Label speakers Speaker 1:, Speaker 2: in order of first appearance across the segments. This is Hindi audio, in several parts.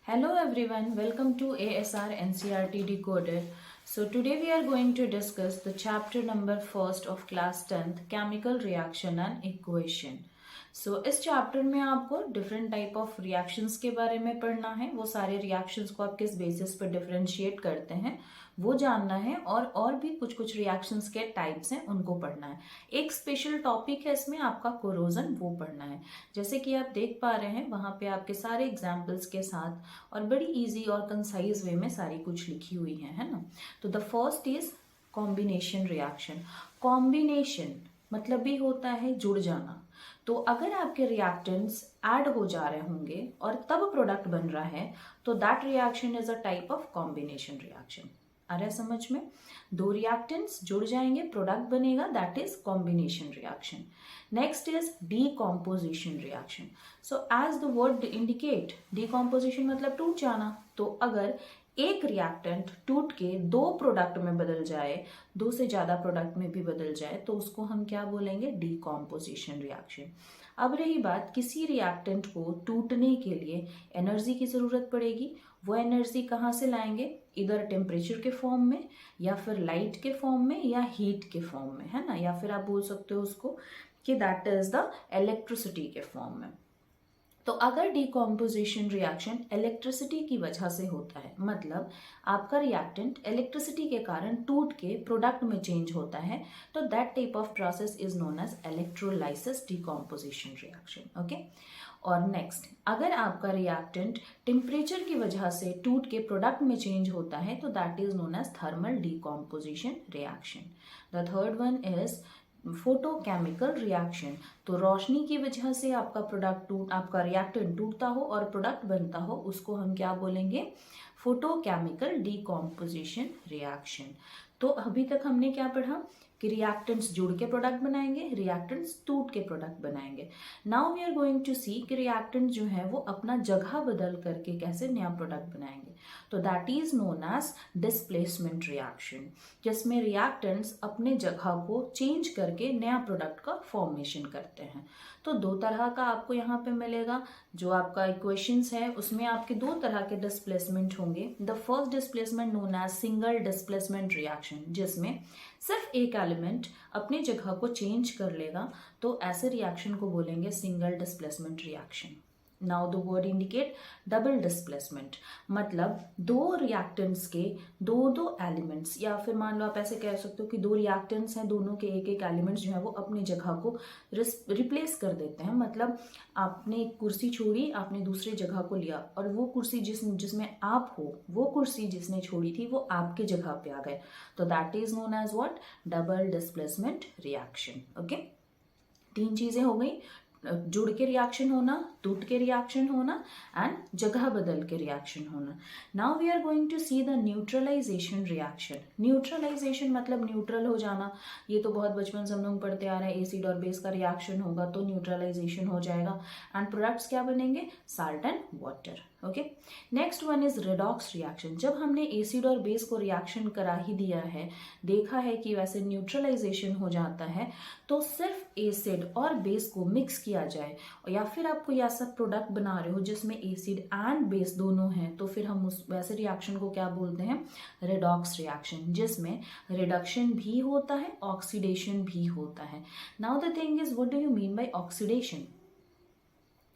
Speaker 1: Hello everyone, welcome to ASR NCRT Decoded. So today we are going to discuss the chapter number first of class 10th Chemical Reaction and Equation. सो इस चैप्टर में आपको डिफरेंट टाइप ऑफ रिएक्शंस के बारे में पढ़ना है। वो सारे रिएक्शंस को आप किस बेसिस पर डिफरेंशिएट करते हैं वो जानना है, और भी कुछ कुछ रिएक्शंस के टाइप्स हैं उनको पढ़ना है। एक स्पेशल टॉपिक है इसमें आपका कोरोजन, वो पढ़ना है। जैसे कि आप देख पा रहे हैं वहाँ पे आपके सारे एग्जाम्पल्स के साथ और बड़ी ईजी और कंसाइज वे में सारी कुछ लिखी हुई है ना। तो the first is combination reaction. Combination मतलब भी होता है जुड़ जाना। तो अगर आपके रिएक्टेंट्स ऐड हो जा रहे होंगे और तब प्रोडक्ट बन रहा है तो that reaction is a type of combination reaction. आ रहा है समझ में? दो रिएक्टेंट्स जुड़ जाएंगे, प्रोडक्ट बनेगा, that is combination reaction. Next is decomposition reaction. So as the word indicate, decomposition मतलब टूट जाना। तो अगर एक रिएक्टेंट टूट के दो प्रोडक्ट में बदल जाए, दो से ज्यादा प्रोडक्ट में भी बदल जाए, तो उसको हम क्या बोलेंगे? Decomposition reaction. अब रही बात, किसी रिएक्टेंट को टूटने के लिए एनर्जी की जरूरत पड़ेगी। वो एनर्जी कहाँ से लाएंगे? इधर टेम्परेचर के फॉर्म में, या फिर लाइट के फॉर्म में, या हीट के फॉर्म में, है ना। या फिर आप बोल सकते हो उसको कि दैट इज द इलेक्ट्रिसिटी के फॉर्म में। तो अगर डीकॉम्पोजिशन रिएक्शन इलेक्ट्रिसिटी की वजह से होता है, मतलब आपका रिएक्टेंट इलेक्ट्रिसिटी के कारण टूट के प्रोडक्ट में चेंज होता है, तो that type of process is known as electrolysis decomposition reaction. Okay. और नेक्स्ट, अगर आपका रिएक्टेंट टेम्परेचर की वजह से टूट के प्रोडक्ट में चेंज होता है तो that is known as thermal decomposition reaction. The third one is photochemical reaction. तो रोशनी की वजह से आपका रिएक्टेंट टूटता हो और प्रोडक्ट बनता हो, उसको हम क्या बोलेंगे? Photochemical decomposition reaction. तो अभी तक हमने क्या पढ़ा कि रिएक्टेंट्स जुड़ के प्रोडक्ट बनाएंगे, रिएक्टेंट्स टूट के प्रोडक्ट बनाएंगे। Now we are going to see कि रिएक्टेंट जो है वो अपना जगह बदल करके कैसे नया प्रोडक्ट बनाएंगे। तो that is known as displacement reaction, जिसमें रिएक्टेंट्स अपने जगह को चेंज करके नया प्रोडक्ट का फॉर्मेशन करते हैं। तो दो तरह का आपको यहाँ पे मिलेगा। जो आपका इक्वेशंस है उसमें आपके दो तरह के डिस्प्लेसमेंट होंगे। The first displacement known as single displacement reaction, जिसमें सिर्फ एक एलिमेंट अपनी जगह को चेंज कर लेगा, तो ऐसे रिएक्शन को बोलेंगे single displacement reaction. Now the word indicate double displacement, मतलब दो रिएक्टेंट्स के दो दो एलिमेंट्स, या फिर मान लो आप ऐसे कह सकते हो कि दो रिएक्टेंट्स हैं, दोनों के एक एक एलिमेंट्स जो है वो अपनी जगह को रिप्लेस कर देते हैं। मतलब आपने एक कुर्सी छोड़ी, आपने दूसरी जगह को लिया, और वो कुर्सी जिसमें आप हो, वो कुर्सी जिसने छोड़ी थी वो आपके जगह पे आ गए। तो that is known as what? Double displacement reaction. Okay, तीन चीजें हो गई, जुड़ के रिएक्शन होना, टूट के रिएक्शन होना, एंड जगह बदल के रिएक्शन होना। Now we are going to see the neutralisation reaction. Neutralisation मतलब न्यूट्रल हो जाना। ये तो बहुत बचपन से हम लोग पढ़ते आ रहे हैं, एसिड और बेस का रिएक्शन होगा तो न्यूट्रलाइजेशन हो जाएगा, एंड प्रोडक्ट्स क्या बनेंगे? Salt and water. Okay. Next one is redox reaction. जब हमने एसिड और बेस को रिएक्शन करा ही दिया है, देखा है कि वैसे न्यूट्रलाइजेशन हो जाता है, तो सिर्फ एसिड और बेस को मिक्स किया जाए, या फिर आप कोई ऐसा प्रोडक्ट बना रहे हो जिसमें एसिड एंड बेस दोनों हैं, तो फिर हम उस वैसे रिएक्शन को क्या बोलते हैं? रिडॉक्स रिएक्शन, जिसमें रिडक्शन भी होता है, ऑक्सीडेशन भी होता है। Now the thing is, what do you mean by oxidation?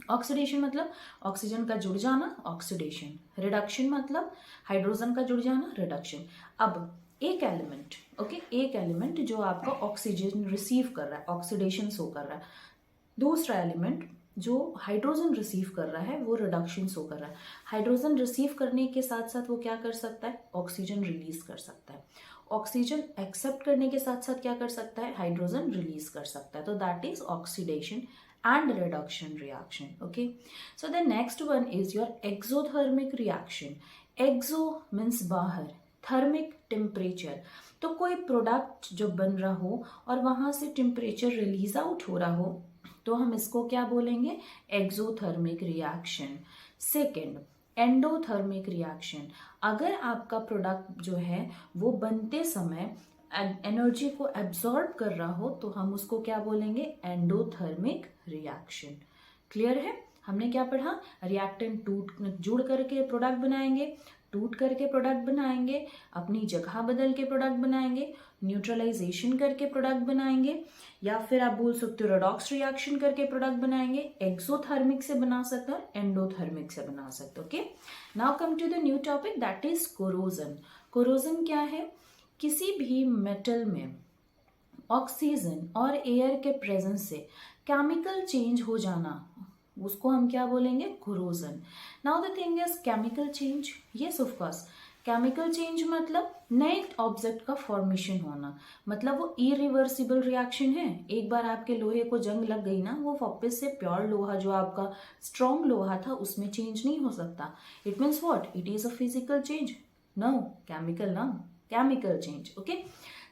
Speaker 1: Oxidation मतलब ऑक्सीजन का जुड़ जाना, ऑक्सीडेशन। रिडक्शन मतलब हाइड्रोजन का जुड़ जाना, रिडक्शन। अब एक एलिमेंट, ओके, एक एलिमेंट जो आपका ऑक्सीजन रिसीव कर रहा है, ऑक्सीडेशन शो कर रहा है। दूसरा एलिमेंट जो हाइड्रोजन रिसीव कर रहा है वो रिडक्शन शो कर रहा है। हाइड्रोजन रिसीव करने के साथ साथ वो क्या कर सकता है? ऑक्सीजन रिलीज कर सकता है। ऑक्सीजन एक्सेप्ट करने के साथ साथ क्या कर सकता है? हाइड्रोजन रिलीज कर सकता है। तो that is oxidation and reduction reaction. Okay, so the next one is your exothermic reaction. Exo means बाहर, thermic temperature। तो कोई प्रोडक्ट जो बन रहा हो और वहां से टेम्परेचर रिलीज आउट हो रहा हो, तो हम इसको क्या बोलेंगे? Exothermic reaction. Second, endothermic reaction. अगर आपका प्रोडक्ट जो है वो बनते समय एनर्जी को एब्सॉर्ब कर रहा हो तो हम उसको क्या बोलेंगे? Endothermic reaction. क्लियर है? हमने क्या पढ़ा, रिएक्टेंट टूट जुड़ करके प्रोडक्ट बनाएंगे, टूट करके प्रोडक्ट बनाएंगे, अपनी जगह बदल के प्रोडक्ट बनाएंगे, न्यूट्रलाइजेशन करके प्रोडक्ट बनाएंगे, या फिर आप बोल सकते हो रेडॉक्स रिएक्शन करके प्रोडक्ट बनाएंगे। एक्सोथर्मिक से बना सकते हो, एंडोथर्मिक से बना सकते हो। Okay, now come to the new topic, that is corrosion. Corrosion क्या है, किसी भी मेटल में ऑक्सीजन और एयर के प्रेजेंस से केमिकल चेंज हो जाना, उसको हम क्या बोलेंगे, corrosion. Now the thing is chemical change, yes of course, chemical change मतलब नए ऑब्जेक्ट का फॉर्मेशन होना, मतलब वो इरिवर्सिबल रिएक्शन है। एक बार आपके लोहे को जंग लग गई ना, वो वापस से प्योर लोहा जो आपका स्ट्रॉन्ग लोहा था उसमें चेंज नहीं हो सकता। It means what, it is a physical change, no chemical, ना chemical change. Okay,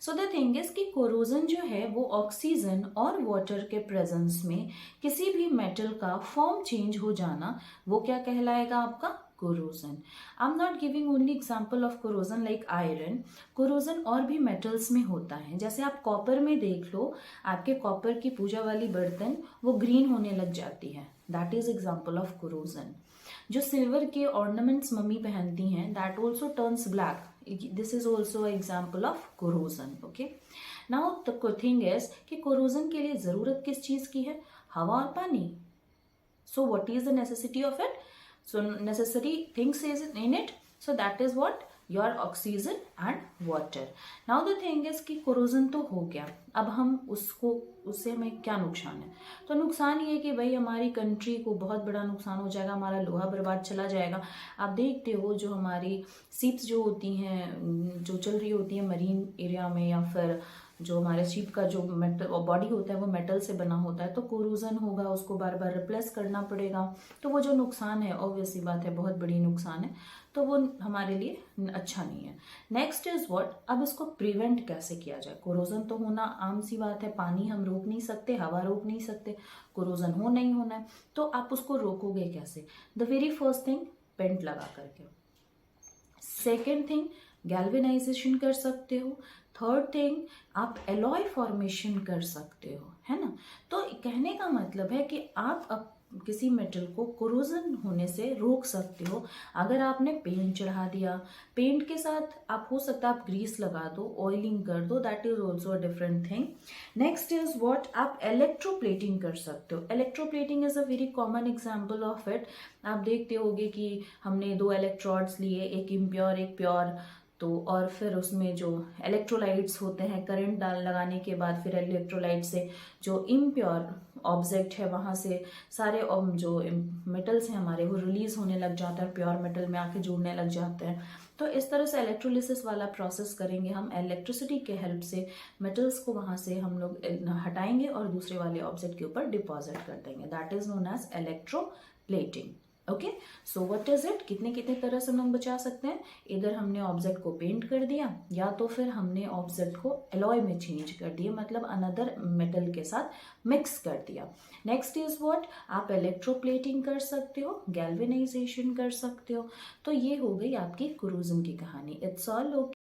Speaker 1: so the thing is कि कोरोजन जो है वो ऑक्सीजन और वाटर के प्रेजेंस में किसी भी मेटल का फॉर्म चेंज हो जाना, वो क्या कहलाएगा आपका, corrosion. I am not giving only example of corrosion like iron, corrosion और भी मेटल्स में होता है। जैसे आप कॉपर में देख लो, आपके कॉपर की पूजा वाली बर्तन वो ग्रीन होने लग जाती है, that is example of corrosion. जो सिल्वर के ऑर्नामेंट्स मम्मी पहनती हैं, that also turns black, this is also example of corrosion. Okay, now the thing is कि कोरोजन के लिए जरूरत किस चीज की है, हवा और पानी। सो what is the necessity of it, so necessary things is in it, so that is what your oxygen and water. now the thing is कि corrosion तो हो गया, अब हम उससे हमें क्या नुकसान है, तो नुकसान ये है कि भाई हमारी कंट्री को बहुत बड़ा नुकसान हो जाएगा, हमारा लोहा बर्बाद चला जाएगा। आप देखते हो जो हमारी शिप्स जो होती हैं, जो चल रही होती है मरीन एरिया में, या फिर जो हमारे शिप का जो मेटल बॉडी होता है वो मेटल से बना होता है, तो कोरोजन होगा, उसको बार बार रिप्लेस करना पड़ेगा, तो वो जो नुकसान है ऑब्वियसली बात है बहुत बड़ी नुकसान है, तो वो हमारे लिए अच्छा नहीं है। नेक्स्ट इज व्हाट, अब इसको प्रिवेंट कैसे किया जाए। कोरोजन तो होना आम सी बात है, पानी हम रोक नहीं सकते, हवा रोक नहीं सकते, कोरोजन हो नहीं होना है, तो आप उसको रोकोगे कैसे। The very first thing, paint लगा करके। सेकेंड थिंग, गैल्वेनाइजेशन कर सकते हो। थर्ड थिंग, आप एलॉय फॉर्मेशन कर सकते हो, है ना। तो कहने का मतलब है कि आप किसी मेटल को कोरोजन होने से रोक सकते हो अगर आपने पेंट चढ़ा दिया। पेंट के साथ आप हो सकता है आप ग्रीस लगा दो, ऑयलिंग कर दो, that is also a different thing. Next is what, आप इलेक्ट्रोप्लेटिंग कर सकते हो। Electroplating is a very common example of it. आप देखते होगे कि हमने 2 इलेक्ट्रोड्स लिए, एक इम्प्योर एक प्योर, तो और फिर उसमें जो इलेक्ट्रोलाइट्स होते हैं, करंट लगाने के बाद फिर इलेक्ट्रोलाइट से जो इम्प्योर ऑब्जेक्ट है वहाँ से सारे जो मेटल्स हैं हमारे वो रिलीज होने लग जाता है, प्योर मेटल में आके जुड़ने लग जाते हैं। तो इस तरह से इलेक्ट्रोलिसिस वाला प्रोसेस करेंगे हम, इलेक्ट्रिसिटी के हेल्प से मेटल्स को वहाँ से हम लोग हटाएंगे और दूसरे वाले ऑब्जेक्ट के ऊपर डिपॉजिट कर देंगे, that is known as electroplating. Okay, so what is it, कितने कितने तरह से हम लोग बचा सकते हैं। इधर हमने ऑब्जेक्ट को पेंट कर दिया, या तो फिर हमने ऑब्जेक्ट को एलॉय में चेंज कर दिया, मतलब अनदर मेटल के साथ मिक्स कर दिया। नेक्स्ट इज व्हाट, आप इलेक्ट्रोप्लेटिंग कर सकते हो, गैल्वेनाइजेशन कर सकते हो। तो ये हो गई आपकी कोरोजन की कहानी। It's all okay.